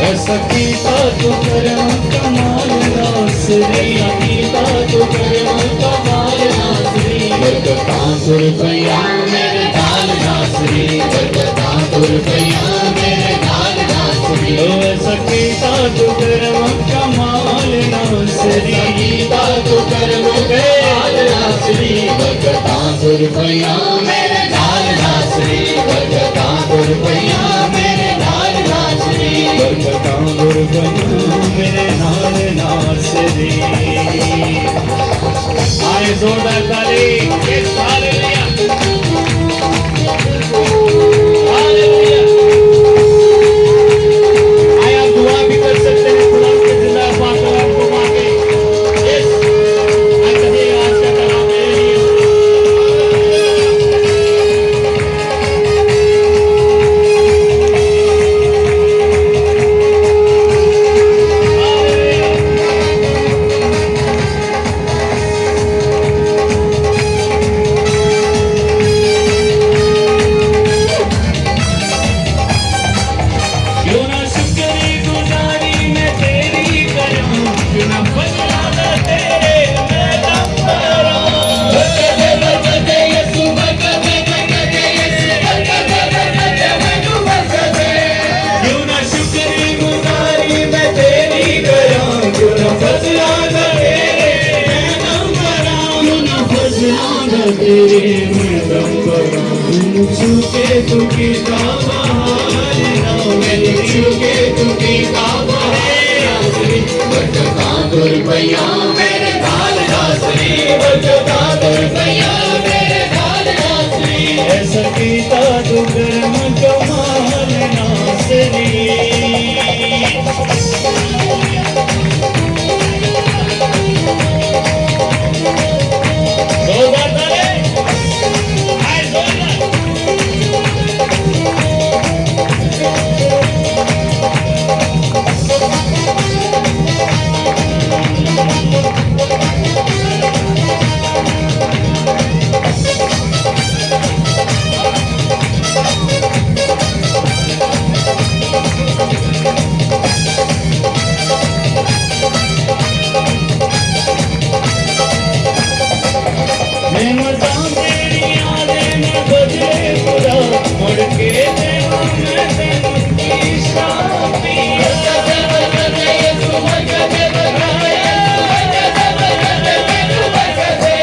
ऐसा कीता तो करम कमाल नासरी, कीता तो करम कमाल नासरी। बरकतां रुपया मेरे नाल नासरी, बरकतां रुपया मेरे नाल नासरी। ऐसा कीता तो करम कमाल नासरी, कीता तो करम कमाल नासरी। बरकतां रुपया मेरे नाल नासरी, बरकतां रुपया मेरे नाल नासरी। बरकतां रुपया मेरे नाल नासरी। आए जोरदार ताली, ये हालेलुया हालेलुया। आए आप दुआ भी कर सकते हैं खुदा के जिंदा पाक कलाम को मांगे। यस मैं कभी आज का कलाम मेरे लिए। क्यों ना शुक्रगुजारी मैं तेरी करूं, क्यों ना फजलाना तेरे मैं दम भरूं। बरकते बरकते यीशु, बरकते बरकते यीशु, बरकते बरकते मैनू बरकते। क्यों ना शुक्रगुजारी मैं तेरी करूं, क्यों ना फजलाना तेरे मैं दम भरूं। क्यों ना फजलाना तेरे मैं दम भरूं। छुके तू कीता बहार ना, मैंने छुके तू कीता बहार नासरी। बरकतां रुपया मेरे नाल नासरी, बरकतां रुपया मेरे नाल नासरी। ऐसा कीता तू करम कमाल नासरी। जोरदार ताली, आए जोरदार। नेमतां तेरी यादें न बदले खुदा, मुड़ के देवां मैं तेनू की शापी। बरकते बरकते यीशु, बरकते बरकते यीशु, बरकते बरकते मैनू बरकते।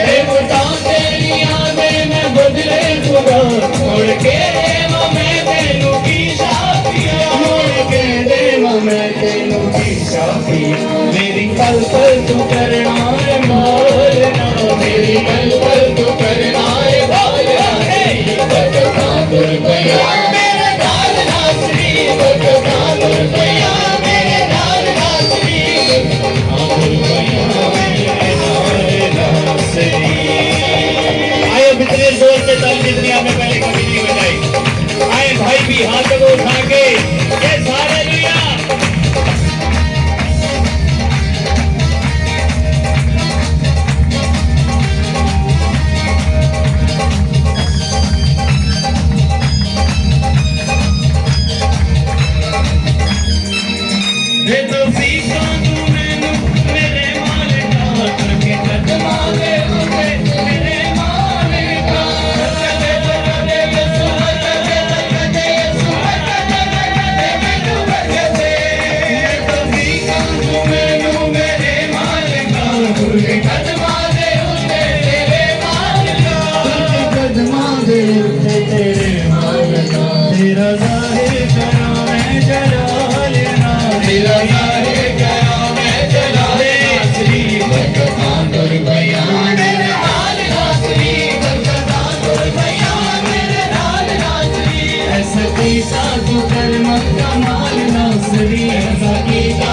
नेमतां तेरी यादें न बदले खुदा, मुड़ के देवां मैं तेनू की शापी। मुड़ के देवां मैं तेनू की शापी। मेरी पल पल तू करना है मालना, मेरी पल पल तू करना है मालना। बरकतां रुपया मेरे नाल नासरी, बरकतां रुपया मेरे नाल नासरी। बरकतां रुपया मेरे नाल नासरी। आए अब इतने जोर से ताली दुनिया में पहले कभी नहीं बजाई। आए भाई भी हाथों को उठा के ये हालेलुया। ये तौफीकां तू मैनू मेरे मालिका, करके कदमां दे उत्ते मेरे मालिका। बरकते बरकते यीशु, बरकते बरकते यीशु, बरकते बरकते मैनू बरकते। ये तौफीकां तू मैनू मेरे मालिका, करके कदमां दे उत्ते तेरे मालिका। करके कदमां दे उत्ते तेरे मालिका। तेरा ज़ाहिर करा मैं जलाल ना, तेरा ज़ाहिर करा मैं जलाल नासरी। बरकतां रुपया मेरे नाल नासरी, बरकतां रुपया मेरे नाल नासरी। ऐसा कीता तू करम कमाल नासरी, ऐसा कीता